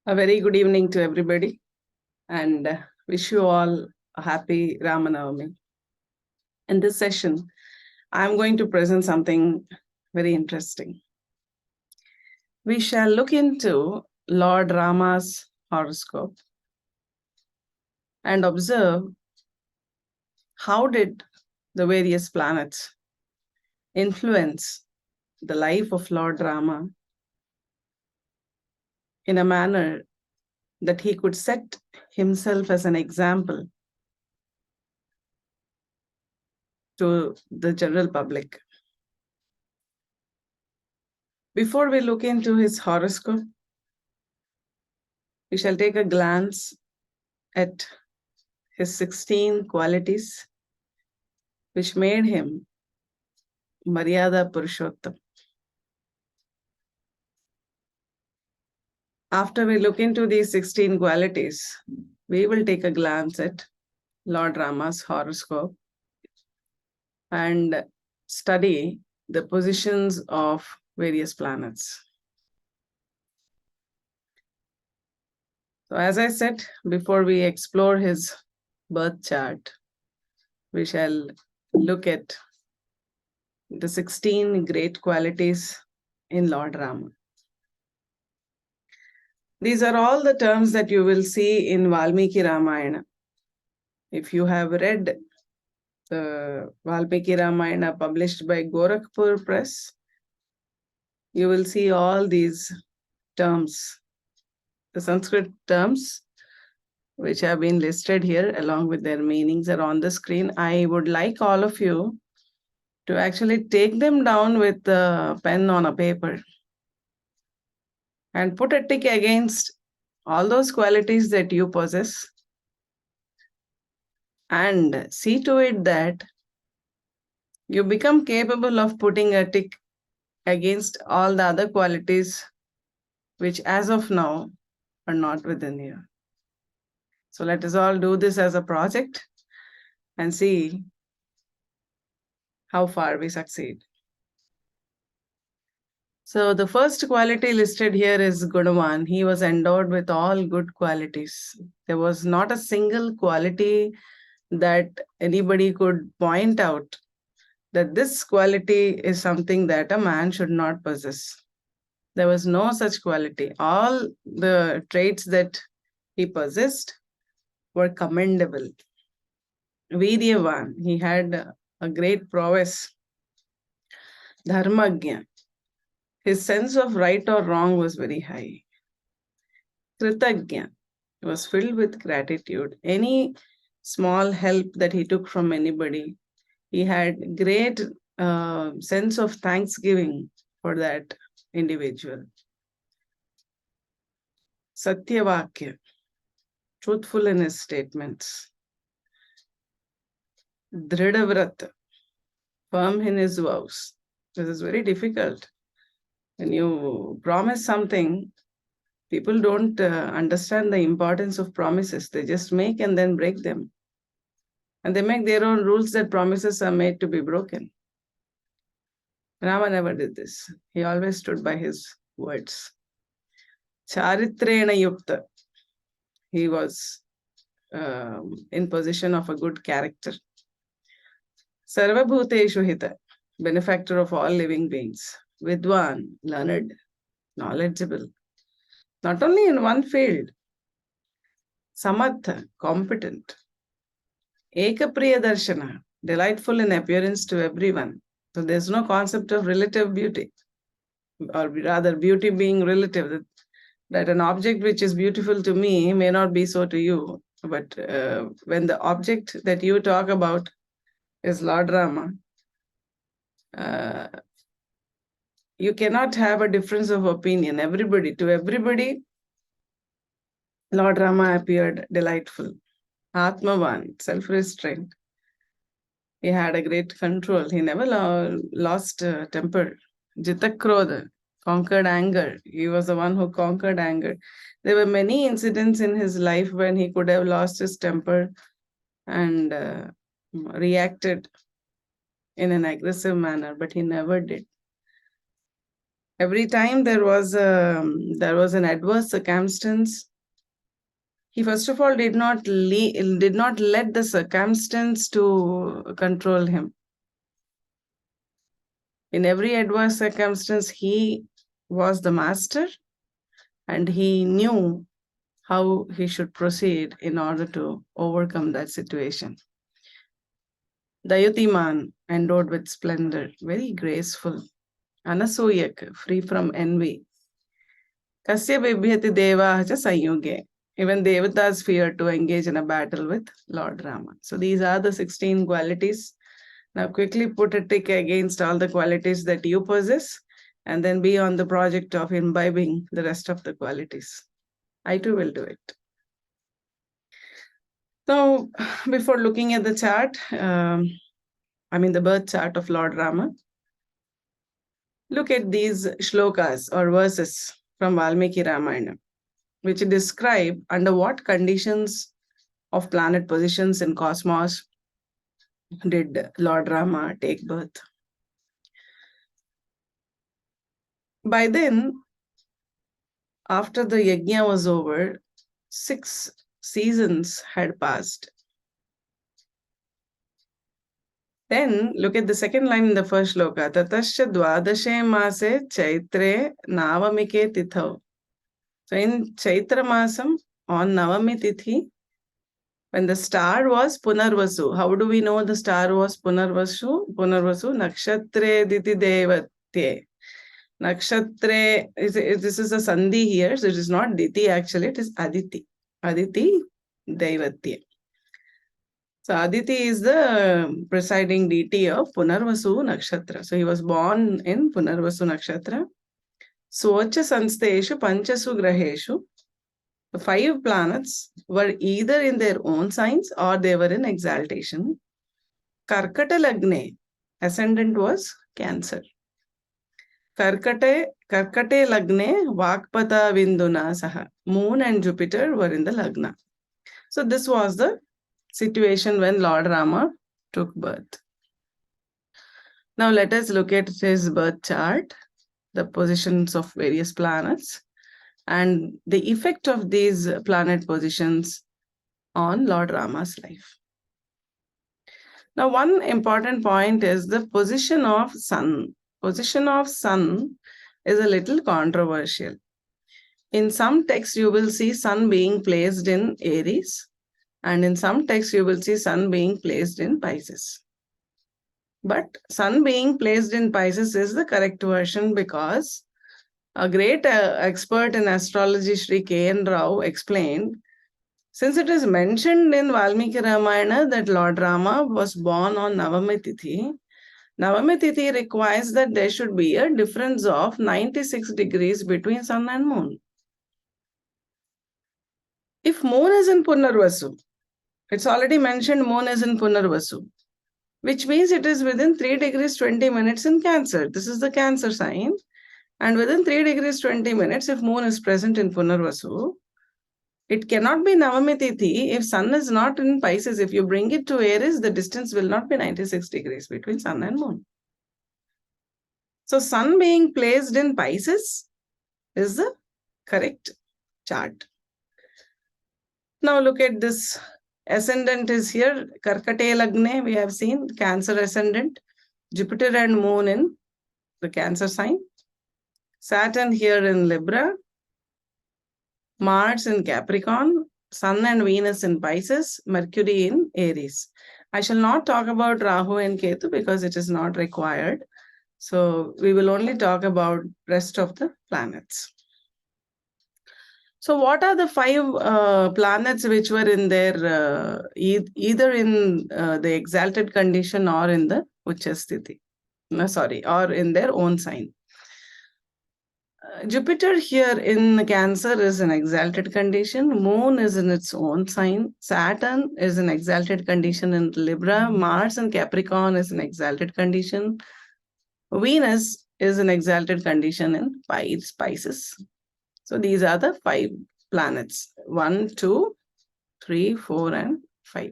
A very good evening to everybody and wish you all a happy Rama. In this session, I'm going to present something very interesting. We shall look into Lord Rama's horoscope and observe how did the various planets influence the life of Lord Rama in a manner that he could set himself as an example to the general public. Before we look into his horoscope, we shall take a glance at his 16 qualities which made him Maryada Purushottam. After we look into these 16 qualities, we will take a glance at Lord Rama's horoscope and study the positions of various planets. So, as I said, before we explore his birth chart, we shall look at the 16 great qualities in Lord Rama. These are all the terms that you will see in Valmiki Ramayana. If you have read the Valmiki Ramayana published by Gorakhpur Press, you will see all these terms, the Sanskrit terms, which have been listed here along with their meanings are on the screen. I would like all of you to actually take them down with a pen on a paper and put a tick against all those qualities that you possess and see to it that you become capable of putting a tick against all the other qualities which as of now are not within you. So let us all do this as a project and see how far we succeed. So the first quality listed here is Gunavan. He was endowed with all good qualities. There was not a single quality that anybody could point out that this quality is something that a man should not possess. There was no such quality. All the traits that he possessed were commendable. Viryavan, he had a great prowess. Dharmagya, his sense of right or wrong was very high. Kritagya, he was filled with gratitude. Any small help that he took from anybody, he had great sense of thanksgiving for that individual. Satyavakya, truthful in his statements. Dridavrat, firm in his vows. This is very difficult. When you promise something, people don't understand the importance of promises. They just make and then break them. And they make their own rules that promises are made to be broken. Rama never did this. He always stood by his words. Charitrena yukta. He was in possession of a good character. Sarvabhuteshu hita, benefactor of all living beings. Vidwan, learned, knowledgeable. Not only in one field. Samartha, competent. Ekapriya darshana, delightful in appearance to everyone. So there's no concept of relative beauty, or rather beauty being relative, that an object which is beautiful to me may not be so to you. But when the object that you talk about is Lord Rama, you cannot have a difference of opinion. To everybody, Lord Rama appeared delightful. Atmavan, self-restraint. He had a great control. He never lost temper. Jitakrodha, conquered anger. He was the one who conquered anger. There were many incidents in his life when he could have lost his temper and reacted in an aggressive manner, but he never did. Every time there was an adverse circumstance, he first of all did not let the circumstance to control him. In every adverse circumstance, he was the master and he knew how he should proceed in order to overcome that situation. Dayutiman, endowed with splendor, very graceful. Anasuyak, free from envy. Kasya bibhyati devaha cha sanyuge. Even devatas fear to engage in a battle with Lord Rama. So these are the 16 qualities. Now quickly put a tick against all the qualities that you possess and then be on the project of imbibing the rest of the qualities. I too will do it. So before looking at the chart, the birth chart of Lord Rama, look at these shlokas or verses from Valmiki Ramayana, which describe under what conditions of planet positions in cosmos did Lord Rama take birth. By then, after the yajna was over, 6 seasons had passed. Then look at the second line in the first shloka. Tatascha dvadashe mase chaitre navamike tithau. So in Chaitra Masam, on Navami Tithi, when the star was Punarvasu. How do we know the star was Punarvasu? Punarvasu Nakshatre Diti Devatye. Nakshatre, this is a Sandhi here, so it is not Diti actually, it is Aditi. Aditi Devatye. So Aditi is the presiding deity of Punarvasu Nakshatra. So he was born in Punarvasu Nakshatra. Svocha Sansteshu Panchasu Graheshu. The 5 planets were either in their own signs or they were in exaltation. Karkata Lagne, ascendant was Cancer. Karkate Lagne, Vakpata Vinduna Saha. Moon and Jupiter were in the Lagna. So this was the situation when Lord Rama took birth. Now let us look at his birth chart, the positions of various planets, and the effect of these planet positions on Lord Rama's life. Now, one important point is the position of Sun. Position of Sun is a little controversial. In some texts, you will see Sun being placed in Aries, and in some texts, you will see Sun being placed in Pisces. But Sun being placed in Pisces is the correct version because a great expert in astrology, Sri K.N. Rao, explained, since it is mentioned in Valmiki Ramayana that Lord Rama was born on Navami Tithi requires that there should be a difference of 96 degrees between Sun and Moon. If Moon is in Punarvasu, it's already mentioned Moon is in Punarvasu, which means it is within 3 degrees 20 minutes in Cancer. This is the Cancer sign. And within 3 degrees 20 minutes, if Moon is present in Punarvasu, it cannot be Navami Tithi if Sun is not in Pisces. If you bring it to Aries, the distance will not be 96 degrees between Sun and Moon. So Sun being placed in Pisces is the correct chart. Now look at this. Ascendant is here. Karkate Lagne, we have seen. Cancer ascendant. Jupiter and Moon in the Cancer sign. Saturn here in Libra. Mars in Capricorn. Sun and Venus in Pisces. Mercury in Aries. I shall not talk about Rahu and Ketu because it is not required. So we will only talk about rest of the planets. So what are the 5 planets which were in their, either in the exalted condition or in the Uchasthiti? Or in their own sign. Jupiter here in Cancer is an exalted condition. Moon is in its own sign. Saturn is an exalted condition in Libra. Mars in Capricorn is an exalted condition. Venus is an exalted condition in Pisces. So these are the 5 planets. 1, 2, 3, 4, and 5.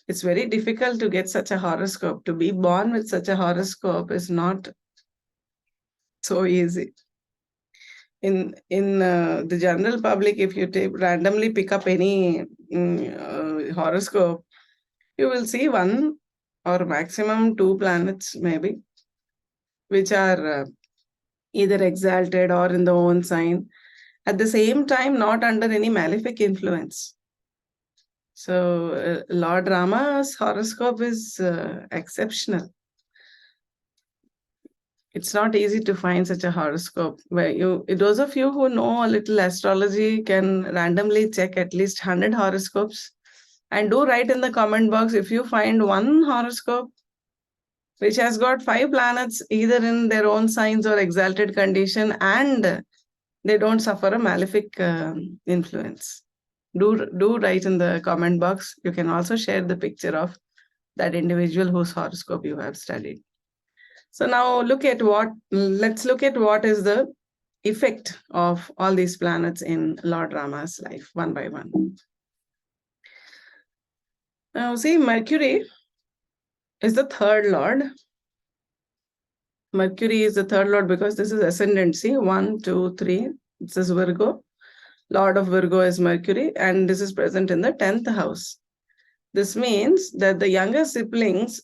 It's very difficult to get such a horoscope. To be born with such a horoscope is not So easy. In the general public, if you randomly pick up any horoscope, you will see one or maximum two planets maybe, which are either exalted or in the own sign. At the same time, not under any malefic influence. So Lord Rama's horoscope is exceptional. It's not easy to find such a horoscope where those of you who know a little astrology can randomly check at least 100 horoscopes and do write in the comment box if you find one horoscope which has got 5 planets either in their own signs or exalted condition and they don't suffer a malefic influence. Do write in the comment box. You can also share the picture of that individual whose horoscope you have studied. So now let's look at what is the effect of all these planets in Lord Rama's life one by one. Now see, Mercury is the third lord. Mercury is the third lord because this is ascendant. See, 1, 2, 3. This is Virgo. Lord of Virgo is Mercury, and this is present in the 10th house. This means that the younger siblings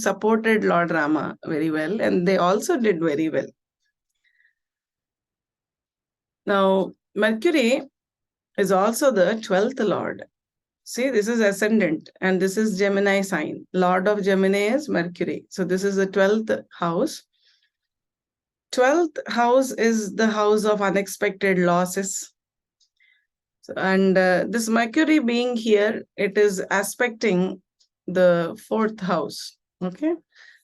supported Lord Rama very well, and they also did very well. Now, Mercury is also the 12th lord. See, this is ascendant, and this is Gemini sign. Lord of Gemini is Mercury. So this is the 12th house. 12th house is the house of unexpected losses. And this Mercury being here, it is aspecting the 4th house. Okay.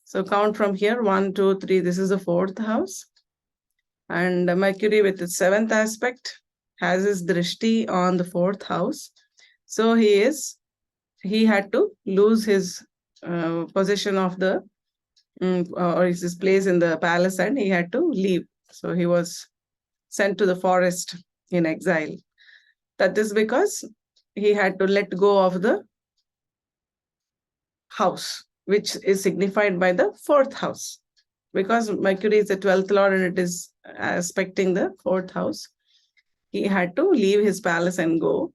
So count from here, 1, 2, 3. This is the 4th house. And Mercury with its 7th aspect has his drishti on the 4th house. So he had to lose his possession of the or his place in the palace, and he had to leave. So he was sent to the forest in exile. That is because he had to let go of the house, which is signified by the 4th house. Because Mercury is the 12th lord and it is aspecting the 4th house, he had to leave his palace and go,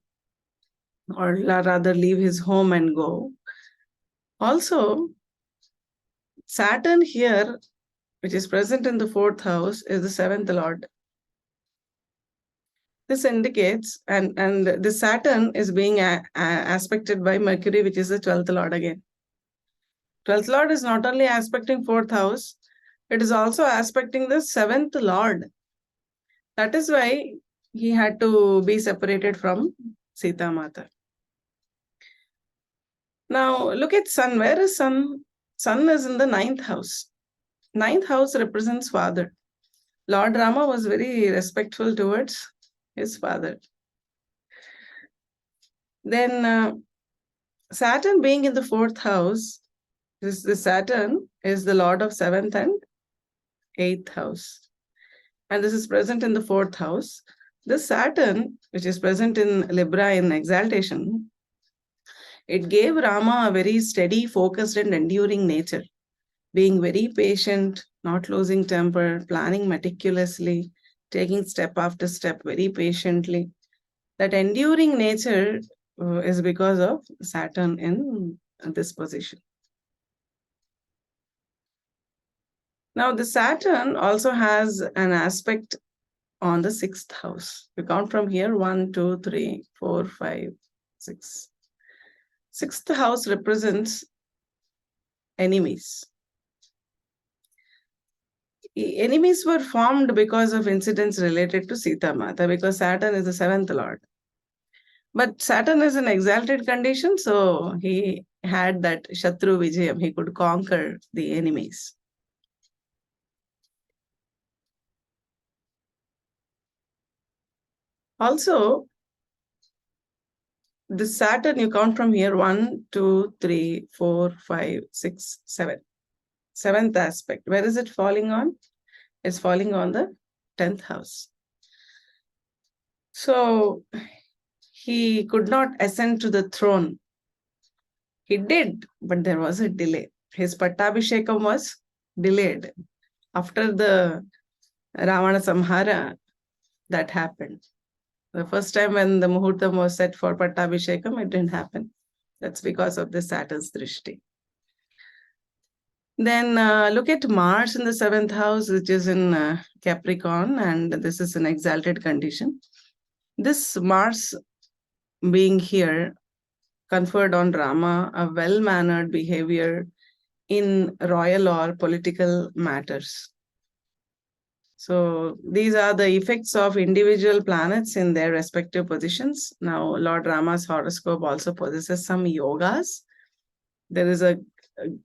or rather leave his home and go. Also, Saturn here, which is present in the 4th house, is the 7th lord. This indicates, and the Saturn is being aspected by Mercury, which is the 12th lord again. 12th lord is not only aspecting 4th house, it is also aspecting the 7th lord. That is why he had to be separated from Sita Mata. Now look at Sun. Where is Sun? Sun is in the 9th house. 9th house represents father. Lord Rama was very respectful towards his father. Then Saturn being in the 4th house, the Saturn is the lord of 7th and 8th house. And this is present in the 4th house. This Saturn, which is present in Libra in exaltation, it gave Rama a very steady, focused and enduring nature, being very patient, not losing temper, planning meticulously, taking step after step very patiently. That enduring nature is because of Saturn in this position. Now, the Saturn also has an aspect on the 6th house. We count from here 1, 2, 3, 4, 5, 6. 6th house represents enemies. Enemies were formed because of incidents related to Sita Mata, because Saturn is the 7th lord. But Saturn is in exalted condition, so he had that Shatru Vijayam. He could conquer the enemies. Also, the Saturn, you count from here 1, 2, 3, 4, 5, 6, 7. 7th aspect. Where is it falling on? It's falling on the 10th house. So he could not ascend to the throne. He did, but there was a delay. His Pattabhishekam was delayed. After the Ravana Samhara, that happened. The first time when the Muhurtam was set for Pattabhishekam, it didn't happen. That's because of the Saturn's Drishti. Then look at Mars in the 7th house, which is in Capricorn, and this is an exalted condition. This Mars being here conferred on Rama a well-mannered behavior in royal or political matters. So these are the effects of individual planets in their respective positions. Now, Lord Rama's horoscope also possesses some yogas. There is a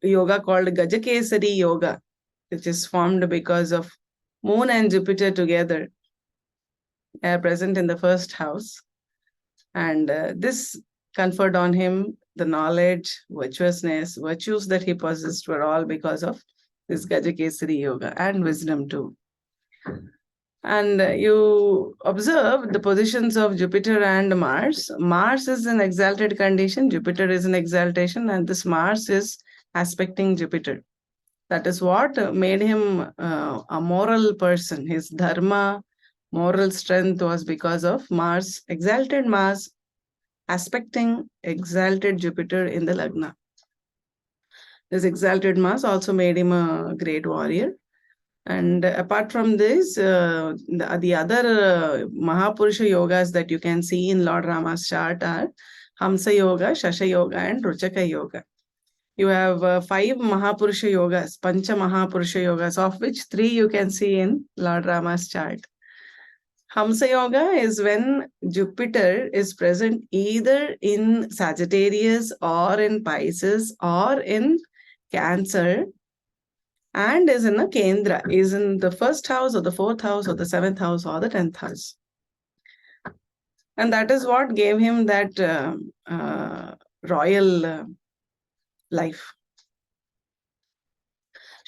yoga called Gajakesari Yoga, which is formed because of Moon and Jupiter together are present in the first house. And this conferred on him the knowledge, virtuousness, virtues that he possessed were all because of this Gajakesari Yoga and wisdom too. And you observe the positions of Jupiter and Mars. Mars is an exalted condition, Jupiter is an exaltation, and this Mars is aspecting Jupiter. That is what made him a moral person. His dharma, moral strength was because of Mars, exalted Mars, aspecting exalted Jupiter in the Lagna. This exalted Mars also made him a great warrior. And apart from this, the other Mahapurusha yogas that you can see in Lord Rama's chart are Hamsa Yoga, Shasha Yoga, and Ruchaka Yoga. You have 5 Mahapurusha yogas, Pancha Mahapurusha yogas, of which 3 you can see in Lord Rama's chart. Hamsa Yoga is when Jupiter is present either in Sagittarius or in Pisces or in Cancer, and is in a Kendra, is in the 1st house or the 4th house or the 7th house or the 10th house. And that is what gave him that royal life.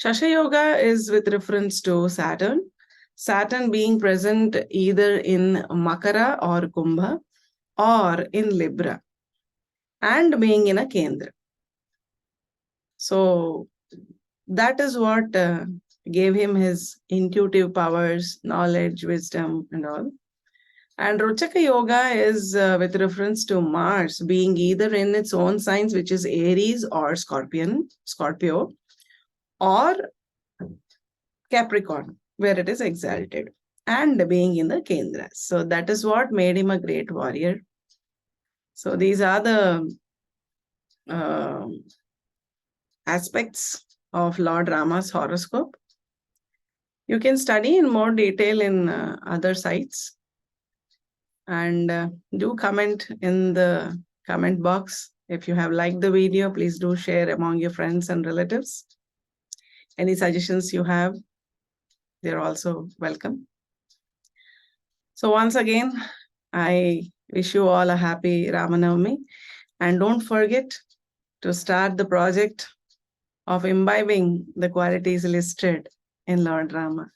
Shasha Yoga is with reference to Saturn. Saturn being present either in Makara or Kumbha or in Libra and being in a Kendra. So that is what gave him his intuitive powers, knowledge, wisdom, and all. And Rochaka Yoga is with reference to Mars being either in its own signs, which is Aries or Scorpio, or Capricorn, where it is exalted, and being in the Kendra. So that is what made him a great warrior. So these are the aspects of Lord Rama's horoscope. You can study in more detail in other sites, and do comment in the comment box. If you have liked the video, please do share among your friends and relatives. Any suggestions you have, they're also welcome. So once again, I wish you all a happy Ramanavami, and don't forget to start the project of imbibing the qualities listed in Lord Rama.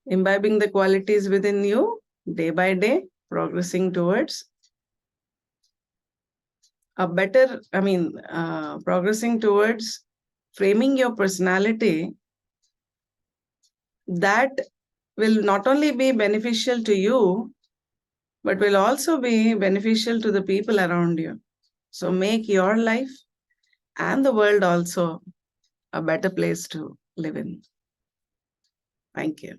Imbibing the qualities within you day by day, progressing towards a better, progressing towards framing your personality that will not only be beneficial to you, but will also be beneficial to the people around you. So make your life and the world also a better place to live in. Thank you.